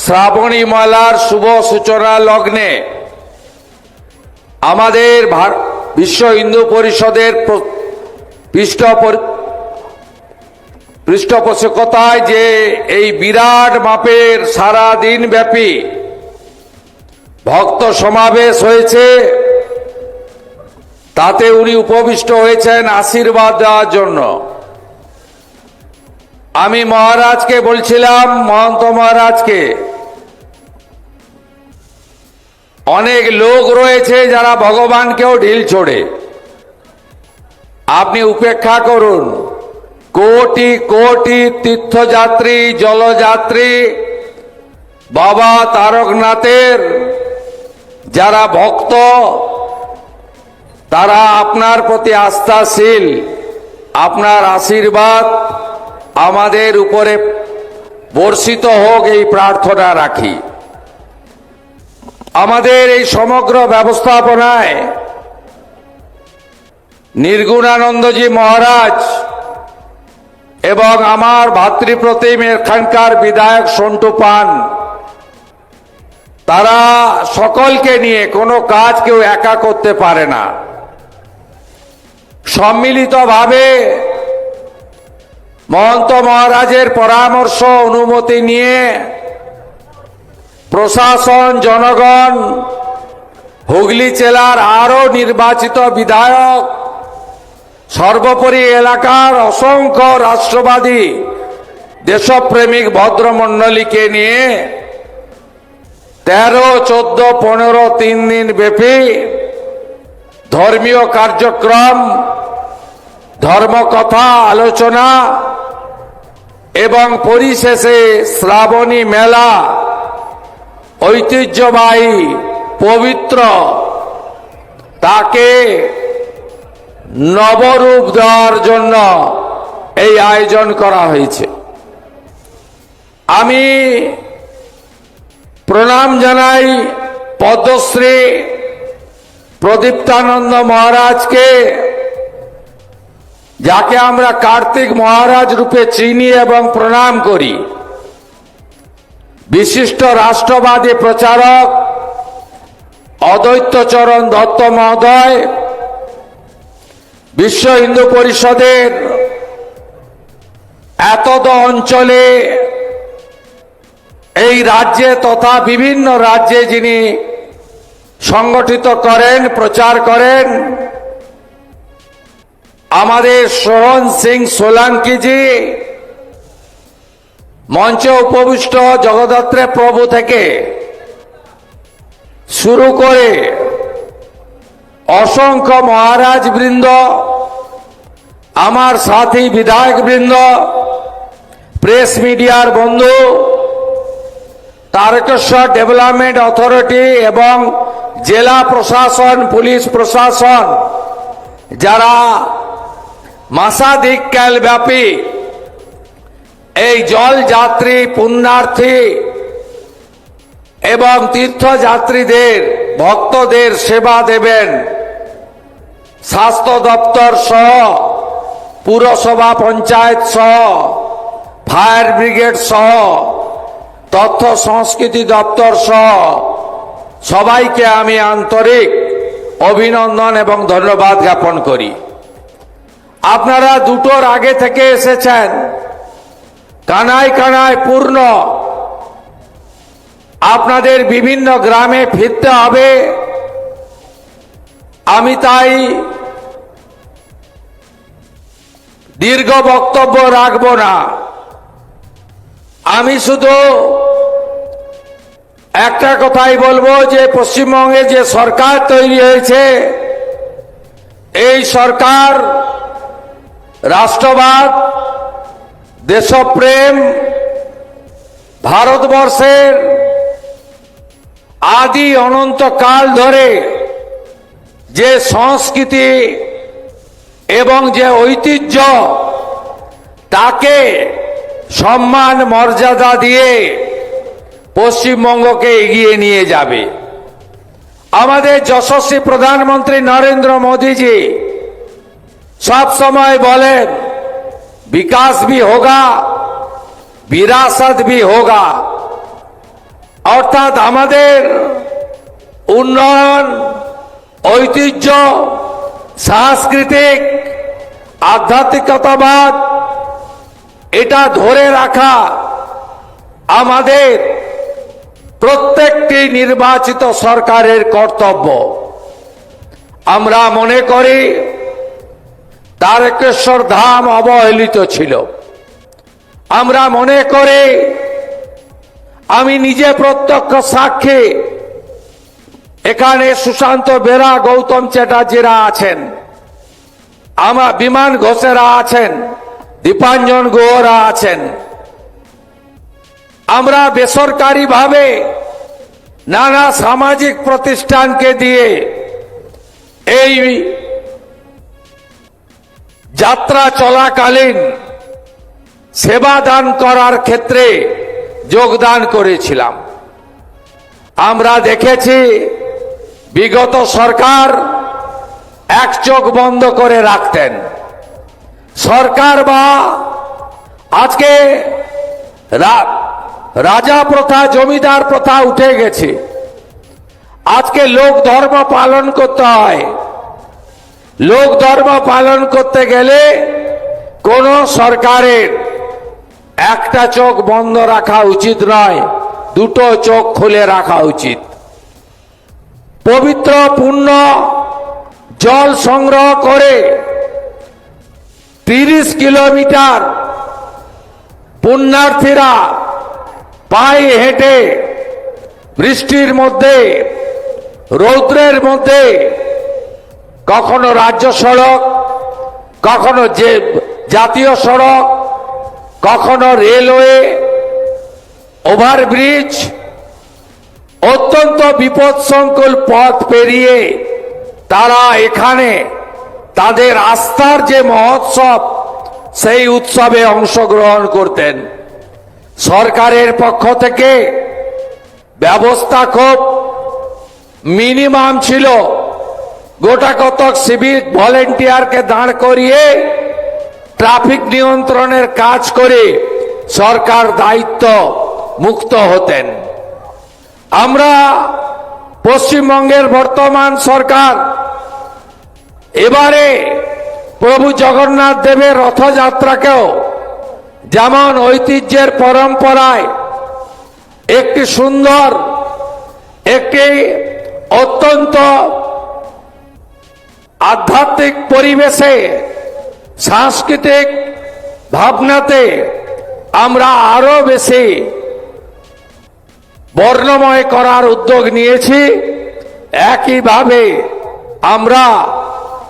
S7: শ্রাবণী মেলার শুভ সূচনা লগ্নে আমাদের বিশ্ব হিন্দু পরিষদের পৃষ্ঠপোষকতায় যে এই বিরাট মাপের সারা দিন ব্যাপী ভক্ত সমাবেশ হয়েছে, তাতে উনি উপবিষ্ট হয়েছেন আশীর্বাদ দেওয়ার জন্য। আমি মহারাজকে বলছিলাম, মহন্ত মহারাজকে, অনেক লোক রয়েছে যারা ভগবানকেও ঢিল ছোড়ে, আপনি উপেক্ষা করুন। কোটি কোটি তীর্থযাত্রী, জলযাত্রী, বাবা তারকনাথের যারা ভক্ত, তারা আপনার প্রতি আস্থাশীল। আপনার আশীর্বাদ আমাদের উপরে বর্ষিত হোক এই প্রার্থনা রাখি। আমাদের এই সমগ্র ব্যবস্থাপনায় নির্গুণানন্দজি মহারাজ এবং আমার ভাতৃপ্রতিম এখানকার বিধায়ক সন্টু পান, তারা সকলকে নিয়ে কোনো কাজ কেউ একা করতে পারে না। সম্মিলিতভাবে মহন্ত মহারাজের পরামর্শ অনুমতি নিয়ে প্রশাসন, জনগণ, হুগলি জেলার আরো নির্বাচিত বিধায়ক, সর্বোপরি এলাকার অসংখ্য রাষ্ট্রবাদী দেশপ্রেমিক ভদ্রমণ্ডলীকে নিয়ে 13, 14, 15, 3 দিন ব্যাপী ধর্মীয় কার্যক্রম, ধর্মকথা, আলোচনা এবং পরিশেষে শ্রাবণী মেলা, ঐতিহ্যবাহী, পবিত্র, তাকে নবরূপ দেওয়ার জন্য এই আয়োজন করা হয়েছে। আমি প্রণাম জানাই পদ্মশ্রী প্রদীপ্তানন্দ মহারাজকে, যাকে আমরা কার্তিক মহারাজ রূপে চিনি এবং প্রণাম করি। বিশিষ্ট রাষ্ট্রবাদী প্রচারক অদ্বৈতচরণ দত্ত মহোদয়, বিশ্ব হিন্দু পরিষদের এতদ অঞ্চলে, এই রাজ্যে তথা বিভিন্ন রাজ্যে যিনি সংগঠিত করেন, প্রচার করেন, আমাদের সোহন সিং সোলাঙ্কিজি, মঞ্চে উপবিষ্ট জগদ্ধাত্রী প্রভু থেকে শুরু করে অসংখ্য মহারাজ বৃন্দ, আমার সাথী বিধায়ক বৃন্দ, প্রেস মিডিয়ার বন্ধু, তারকেশ্বর ডেভেলপমেন্ট অথরিটি এবং জেলা প্রশাসন, পুলিশ প্রশাসন, যারা মাসাধিক কাল ব্যাপী এই জল যাত্রী, পুণ্যার্থী এবং তীর্থযাত্রীদের, ভক্তদের সেবা দেবেন, স্বাস্থ্য দপ্তর সহ, পুরসভা, পঞ্চায়েত সহ, ফায়ার ব্রিগেড সহ, তথ্য সংস্কৃতি দপ্তর সহ সবাইকে আমি আন্তরিক অভিনন্দন এবং ধন্যবাদ জ্ঞাপন করি। আপনারা দুটোর আগে থেকে এসেছেন, কানায় কানায় পূর্ণ। আপনাদের বিভিন্ন গ্রামে ফিরতে হবে। আমি তাই দীর্ঘ বক্তব্য রাখব না। আমি শুধু একটা কথাই বলবো যে পশ্চিমবঙ্গে যে সরকার তৈরি হয়েছে, এই সরকার রাষ্ট্রবাদ, দেশপ্রেম, ভারতবর্ষের আদি অনন্তকাল ধরে যে সংস্কৃতি এবং যে ঐতিহ্য, তাকে সম্মান মর্যাদা দিয়ে পশ্চিমবঙ্গকে এগিয়ে নিয়ে যাবে। আমাদের যশস্বী প্রধানমন্ত্রী নরেন্দ্র মোদীজি সব সময় বলেন, বিকাশ भी होगा, বিরাসত भी होगा। অর্থাৎ আমাদের উন্নয়ন, ঐতিহ্য, সাংস্কৃতিক, আধ্যাত্মিকতাবাদ, এটা ধরে রাখা আমাদের প্রত্যেকটি নির্বাচিত সরকারের কর্তব্য। আমরা মনে করি তারকেশ্বর ধাম অবহেলিত ছিল। আমরা মনে করি, আমি নিজে প্রত্যক্ষ সাক্ষী, এখানে সুশান্ত বেরা, গৌতম চ্যাটার্জিরা আছেন, আমার বিমান ঘোষেরা আছেন, দীপাঞ্জন গুহরা আছেন। আমরা বেসরকারি ভাবে নানা সামাজিক প্রতিষ্ঠানকে দিয়ে এই যাত্রা চলাকালীন সেবা দান করার ক্ষেত্রে যোগদান করেছিলাম। আমরা দেখেছি বিগত সরকার এক চোখ বন্ধ করে রাখতেন। সরকার বা আজকে রাজা প্রথা, জমিদার প্রথা উঠে গেছে। আজকে লোক ধর্ম পালন করতে হয়। লোক ধর্ম পালন করতে গেলে কোন সরকারের একটা চোখ বন্ধ রাখা উচিত নয়, দুটো চোখ খুলে রাখা উচিত। পবিত্র পুণ্য জল সংগ্রহ করে 30 কিলোমিটার পুণ্যার্থীরা পায়ে হেঁটে বৃষ্টির মধ্যে, রৌদ্রের মধ্যে, কখনো রাজ্য সড়ক, কখনো যে জাতীয় সড়ক, কখনো রেলওয়ে, ওভারব্রিজ, অত্যন্ত বিপদসংকুল পথ পেরিয়ে তারা এখানে তাদের আস্থার যে মহোৎসব, সেই উৎসবে অংশগ্রহণ করতেন। সরকারের পক্ষ থেকে ব্যবস্থা খুব মিনিমাম ছিল। গোটা কতক সিভিক ভলেন্টিয়ারকে দাঁড় করিয়ে ট্রাফিক নিয়ন্ত্রণের কাজ করে সরকার দায়িত্ব মুক্ত হতেন। আমরা পশ্চিমবঙ্গের বর্তমান সরকার এবারে প্রভু জগন্নাথ দেবের রথযাত্রাকেও যেমন ঐতিহ্যের পরম্পরায় একটি সুন্দর, একটি অত্যন্ত আধ্যাত্মিক পরিবেশে, সাংস্কৃতিক ভাবনাতে আমরা আরো বেশি বর্ণময় করার উদ্যোগ নিয়েছি। একইভাবে আমরা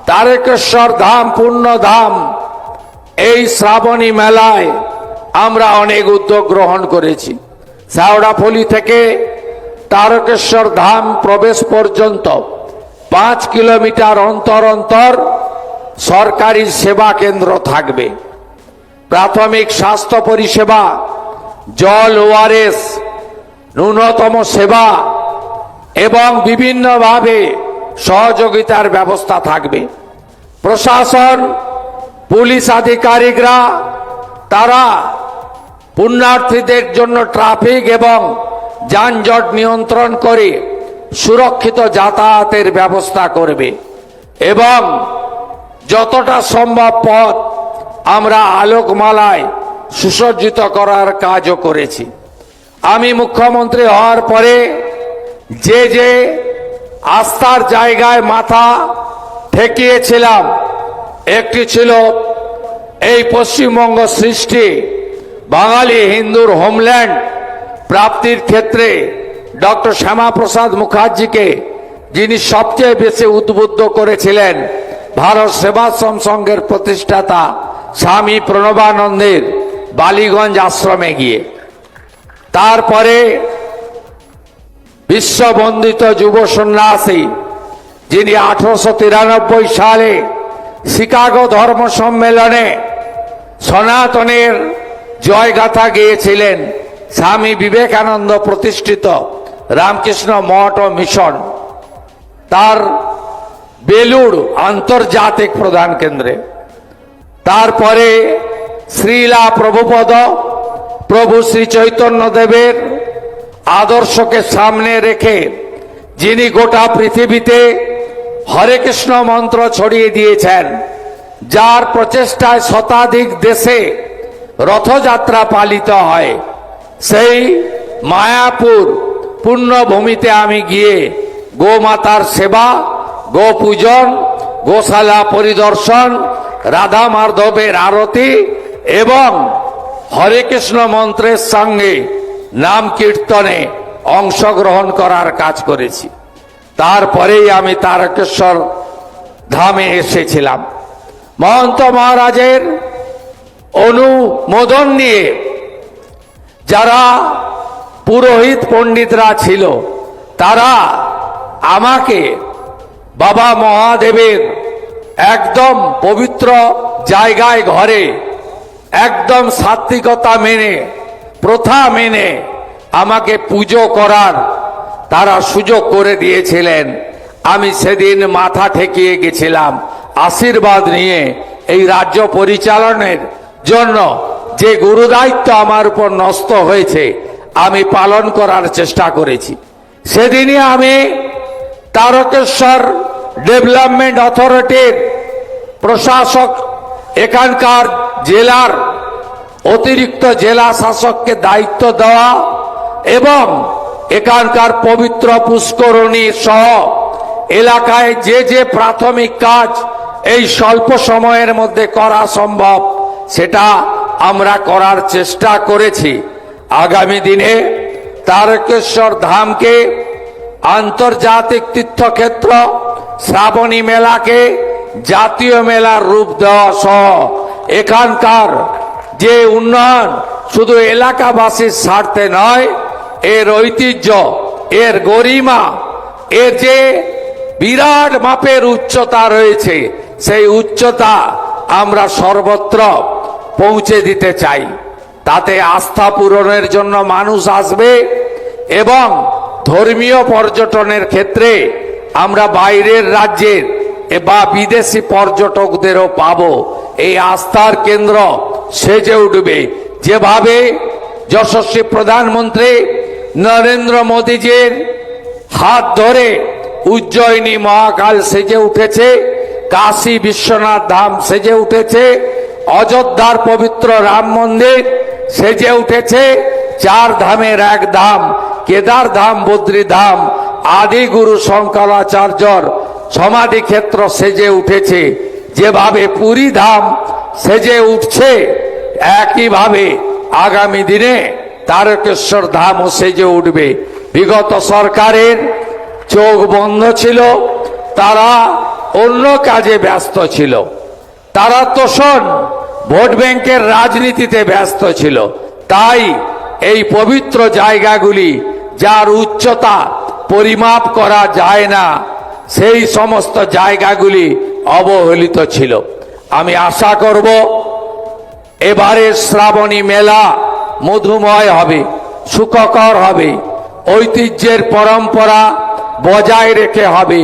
S7: তারকেশ্বর ধাম, পুণ্যধাম, এই শ্রাবণী মেলায় আমরা অনেক উদ্যোগ গ্রহণ করেছি। শেওড়াফুলি থেকে তারকেশ্বর ধাম প্রবেশ পর্যন্ত 5 কিলোমিটার অন্তর অন্তর সরকারি সেবা কেন্দ্র থাকবে। প্রাথমিক স্বাস্থ্য পরিষেবা, জল, ওআরএস, ন্যূনতম সেবা এবং বিভিন্নভাবে সহযোগিতার ব্যবস্থা থাকবে। প্রশাসন, পুলিশ আধিকারিকরা তারা পুণ্যার্থীদের জন্য ট্রাফিক এবং যানজট নিয়ন্ত্রণ করে সুরক্ষিত যাতায়াতের ব্যবস্থা করবে এবং যতটা সম্ভব পথ আমরা আলোকমালায় সুসজ্জিত করার কাজও করেছি। আমি মুখ্যমন্ত্রী হওয়ার পরে যে যে আস্থার জায়গায় মাথা ঠেকিয়েছিলাম, একটি ছিল এই পশ্চিমবঙ্গ সৃষ্টি, বাঙালি হিন্দুর হোমল্যান্ড প্রাপ্তির ক্ষেত্রে ডক্টর শ্যামাপ্রসাদ মুখার্জিকে, যিনি সবচেয়ে বেশি উদ্বুদ্ধ করেছিলেন ভারত সেবাশ্রম সংঘের প্রতিষ্ঠাতা স্বামী প্রণবানন্দের বালিগঞ্জ আশ্রমে গিয়ে। তারপরে বিশ্ববন্দিত যুব সন্ন্যাসী, যিনি 1893 সালে শিকাগো ধর্ম সম্মেলনে সনাতনের জয়গাথা গেয়েছিলেন, স্বামী বিবেকানন্দ প্রতিষ্ঠিত রামকৃষ্ণ মঠ ও মিশন তার বেলুড় আন্তর্জাতিক প্রধান কেন্দ্রে। তারপরে শ্রীলা প্রভুপদ, প্রভু শ্রী চৈতন্যদেবের আদর্শকে সামনে রেখে যিনি গোটা পৃথিবীতে হরে কৃষ্ণ মন্ত্র ছড়িয়ে দিয়েছেন, যার প্রচেষ্টায় শতাধিক দেশে রথযাত্রা পালিত হয়, সেই মায়াপুর পুণ্যভূমিতে আমি গিয়ে গোমাতার সেবা, গো পূজন, গোশালা পরিদর্শন, রাধা মাধবের আরতি এবং হরে কৃষ্ণ মন্ত্রের সঙ্গে নাম কীর্তনে অংশগ্রহণ করার কাজ করেছি। তারপরেই আমি তারকেশ্বর ধামে এসেছিলাম। মহন্ত মহারাজের অনুমোদন নিয়ে যারা পুরোহিত পণ্ডিতরা ছিল, তারা আমাকে বাবা মহাদেবের একদম পবিত্র জায়গায়, ঘরে একদম সাত্বিকতা মেনে, প্রথা মেনে আমাকে পুজো করার তারা সুযোগ করে দিয়েছিলেন। আমি সেদিন মাথা ঠেকিয়ে গেছিলাম আশীর্বাদ নিয়ে। এই রাজ্য পরিচালনের জন্য যে গুরুদায়িত্ব আমার উপর ন্যস্ত হয়েছে, আমি পালন করার চেষ্টা করেছি। সেদিনই আমি তারকেশ্বর ডেভেলপমেন্ট অথরিটির প্রশাসক, এখানকার জেলার অতিরিক্ত জেলা শাসককে দায়িত্ব দেওয়া এবং এখানকার পবিত্র পুষ্করণী সহ এলাকায় যে যে প্রাথমিক কাজ এই স্বল্প সময়ের মধ্যে করা সম্ভব, সেটা আমরা করার চেষ্টা করেছি। আগামী দিনে তারকেশ্বর ধামকে আন্তর্জাতিক তীর্থক্ষেত্র, শ্রাবণী মেলাকে জাতীয় মেলার রূপ দেওয়া সহ এখানকার যে উন্নয়ন শুধু এলাকাবাসীর স্বার্থে নয়, এর ঐতিহ্য, এর গরিমা, এর যে বিরাট মাপের উচ্চতা রয়েছে, সেই উচ্চতা আমরা সর্বত্র পৌঁছে দিতে চাই। তাতে আস্থা পূরণের জন্য মানুষ আসবে এবং ধর্মীয় পর্যটনের ক্ষেত্রে আমরা বাইরের রাজ্যের বা বিদেশি পর্যটকদেরও পাবো। এই আস্থার কেন্দ্র সেজে উঠবে, যেভাবে যশস্বী প্রধানমন্ত্রী নরেন্দ্র মোদীজির হাত ধরে উজ্জয়িনী মহাকাল সেজে উঠেছে, কাশী বিশ্বনাথ ধাম সেজে উঠেছে, অযোধ্যার পবিত্র রাম মন্দির সেজে উঠেছে, 4 ধামের 1 ধাম কেদার ধাম, বদ্রী ধাম, আদি গুরু শঙ্করাচার্যর সমাধি ক্ষেত্র সেজে উঠেছে। যেভাবে পুরী ধাম সেজে উঠছে, একইভাবে আগামী দিনে তারকেশ্বর ধামও সেজে উঠবে। বিগত সরকারের চোখ বন্ধ ছিল, তারা অন্য কাজে ব্যস্ত ছিল, তারা তোষণ ভোট ব্যাংকের রাজনীতিতে ব্যস্ত ছিল। তাই এই পবিত্র জায়গাগুলি, যার উচ্চতা পরিমাপ করা যায় না, সেই সমস্ত জায়গাগুলি অবহেলিত ছিল। আমি আশা করব এবারের শ্রাবণী মেলা মধুময় হবে, সুখকর হবে, ঐতিহ্যের পরম্পরা বজায় রেখে হবে।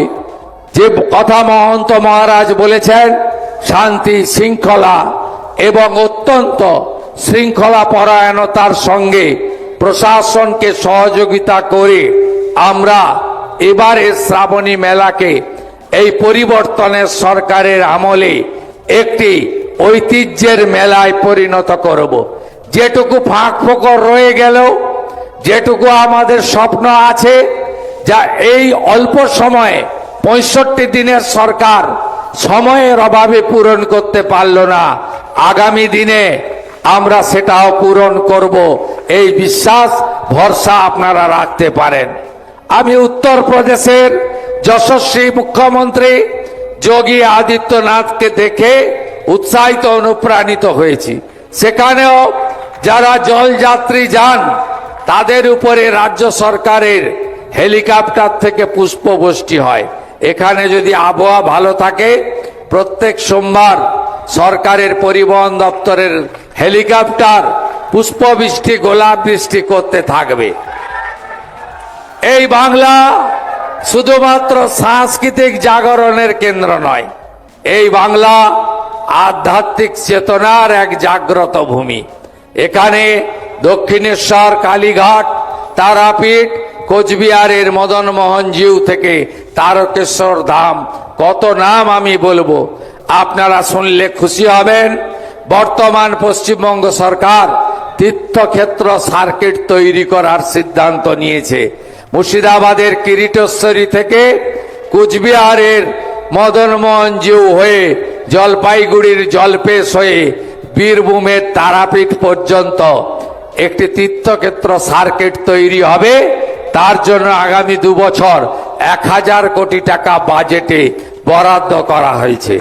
S7: যে কথা মহন্ত মহারাজ বলেছেন, শান্তি, শৃঙ্খলা এবং অত্যন্ত শৃঙ্খলা পরায়ণতার সঙ্গে প্রশাসনকে সহযোগিতা করে আমরা এবারের শ্রাবণী মেলাকে এই পরিবর্তনের সরকারের আমলে একটি ঐতিহ্যের মেলায় পরিণত করব। যেটুকু ফাঁক ফোকর রয়ে গেল, যেটুকু আমাদের স্বপ্ন আছে, যা এই অল্প সময়ে 65 দিনের সরকার সময়ের অভাবে পূরণ করতে পারল না, আগামী দিনে আমরা সেটাও পূরণ করব, এই বিশ্বাস ভরসা আপনারা রাখতে পারেন। আমি উত্তরপ্রদেশের যশস্বী মুখ্যমন্ত্রী যোগী আদিত্যনাথকে দেখে উৎসাহিত অনুপ্রাণিত হয়েছি। সেখানেও যারা জলযাত্রী যান তাদের উপরে রাজ্য সরকারের হেলিকপ্টার থেকে পুষ্পবৃষ্টি হয়। এখানে যদি আবহাওয়া ভালো থাকে প্রত্যেক সোমবার সরকারের পরিবহন দপ্তরের হেলিকপ্টার পুষ্পবৃষ্টি গোলাপ বৃষ্টি করতে থাকবে। এই বাংলা শুধুমাত্র সাংস্কৃতিক জাগরণের কেন্দ্র নয়, এই বাংলা আধ্যাত্মিক চেতনার এক জাগ্রত ভূমি। এখানে দক্ষিণেশ্বর, কালীঘাট, তারাপীঠ, কোচবিহারের মদনমোহন জিউ থেকে তারকেশ্বর ধাম, কত নাম আমি বলবো, আপনারা শুনলে খুশি হবেন। বর্তমান পশ্চিমবঙ্গ সরকার তীর্থক্ষেত্র সার্কিট তৈরি করার সিদ্ধান্ত নিয়েছে। মুর্শিদাবাদের কিরিটেশ্বরী থেকে কুচবিহারের মদনমোহন জিউ হয়ে জলপাইগুড়ির জলপেশ হয়ে বীরভূমের তারাপীঠ পর্যন্ত একটি তীর্থক্ষেত্র সার্কিট তৈরি হবে। তার জন্য আগামী 2 বছর 1000 কোটি টাকা বাজেটে বরাদ্দ করা হয়েছে।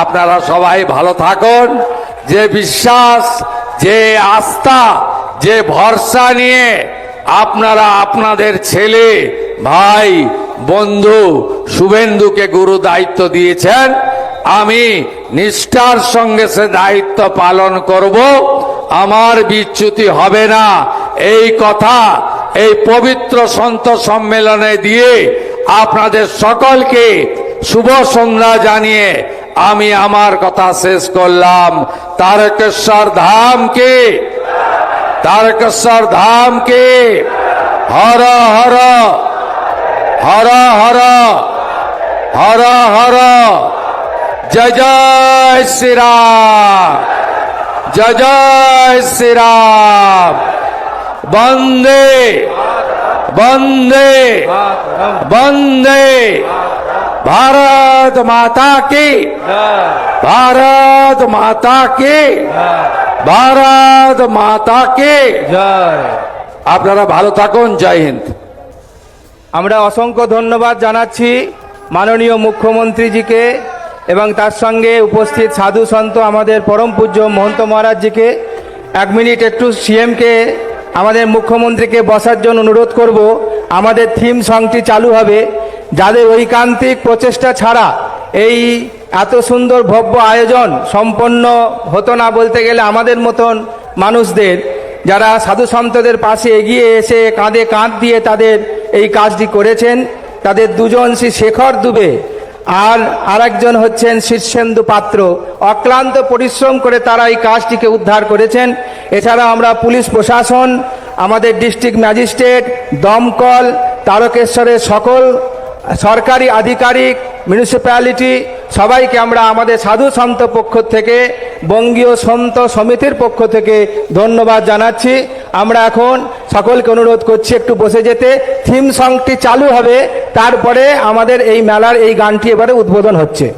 S7: আপনারা সবাই ভালো থাকুন। যে বিশ্বাস, যে আস্থা, যে ভরসা নিয়ে আপনারা আপনাদের ছেলে, ভাই, বন্ধু শুভেন্দুকে গুরু দায়িত্ব দিয়েছেন, আমি নিষ্ঠার সঙ্গে সে দায়িত্ব পালন করব। আমার বিচ্যুতি হবে না, এই কথা এই পবিত্র সন্ত সম্মেলনে দিয়ে আপনাদের সকলকে শুভ সন্ধ্যা জানিয়ে আমি আমার কথা শেষ করলাম। তারকেশ্বর ধাম কে, তারকেশ্বর ধাম কে, হর হর হর হর হর হর, জয় জয় শ্রীরাম, জয় জয় শ্রীরাম। বন্দে বন্দে বন্দে भारत माता की, भारत माता की, भारत माता की जय। আপনারা ভালো থাকুন। জয় হিন্দ।
S4: আমরা অসংখ্য ধন্যবাদ জানাচ্ছি মাননীয় মুখ্যমন্ত্রীজিকে এবং তার সঙ্গে উপস্থিত সাধু সন্ত আমাদের পরম পূজ্য মহন্ত মহারাজজিকে। 1 মিনিট একটু সিএমকে, আমাদের মুখ্যমন্ত্রীকে বসার জন্য অনুরোধ করব। আমাদের থিম সংটি চালু হবে। যাদের ঐকান্তিক প্রচেষ্টা ছাড়া এই এত সুন্দর ভব্য আয়োজন সম্পন্ন হতো না, বলতে গেলে আমাদের মতন মানুষদের, যারা সাধু সন্তদের পাশে এগিয়ে এসে কাঁধে কাঁধ দিয়ে তাদের এই কাজটি করেছেন, তাদের দুজন শ্রী শেখর দুবে আর আরেকজন হচ্ছেন শীর্ষেন্দু পাত্র। অক্লান্ত পরিশ্রম করে তারা এই কাজটিকে উদ্ধার করেছেন। এছাড়া আমরা পুলিশ প্রশাসন, আমাদের ডিস্ট্রিক্ট ম্যাজিস্ট্রেট, দমকল, তারকেশ্বরের সকল সরকারি আধিকারিক, মিউনিসিপ্যালিটি সবাইকে আমরা আমাদের সাধু সন্ত পক্ষ থেকে, বঙ্গীয় সন্ত সমিতির পক্ষ থেকে ধন্যবাদ জানাচ্ছি। আমরা এখন সকলকে অনুরোধ করছি একটু বসে যেতে। থিম সংটি চালু হবে, তারপরে আমাদের এই মেলার এই গানটি এবারে উদ্বোধন হচ্ছে।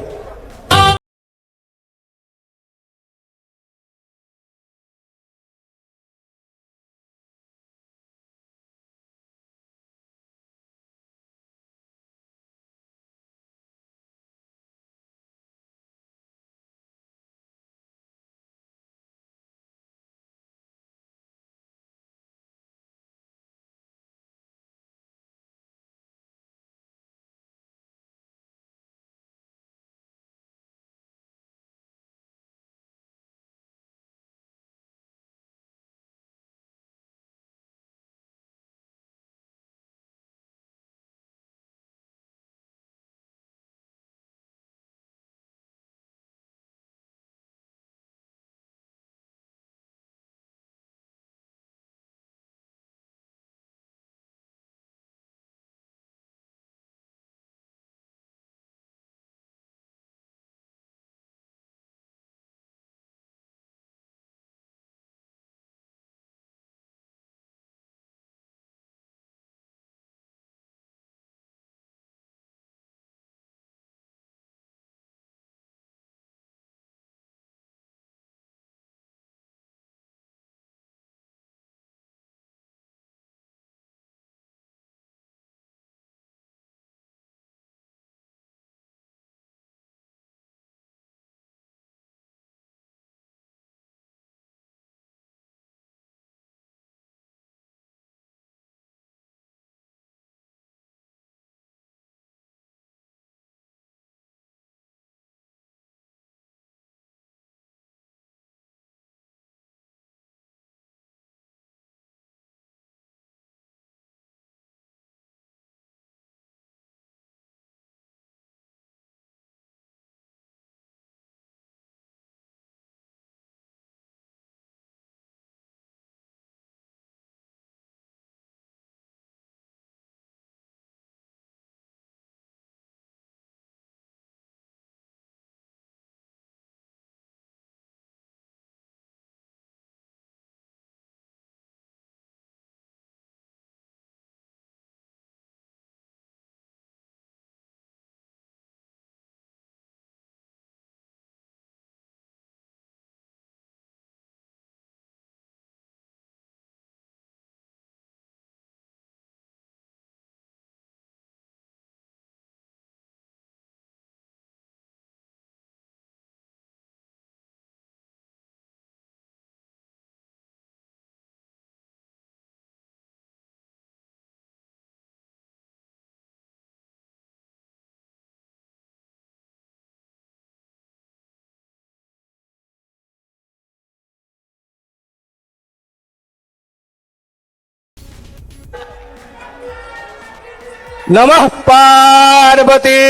S4: নমঃ পার্বতী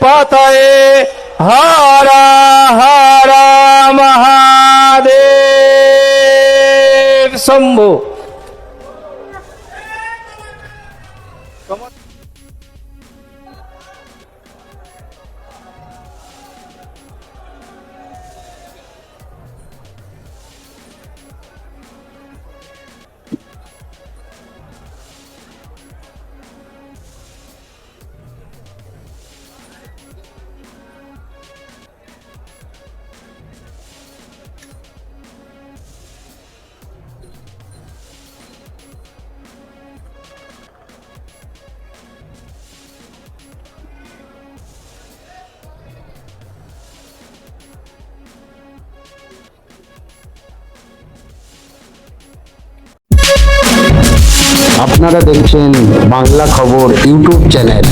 S4: পতয়ে হর হর মহাদেব শম্ভু।
S8: আপনারা দেখছেন বাংলা খবর ইউটিউব চ্যানেল।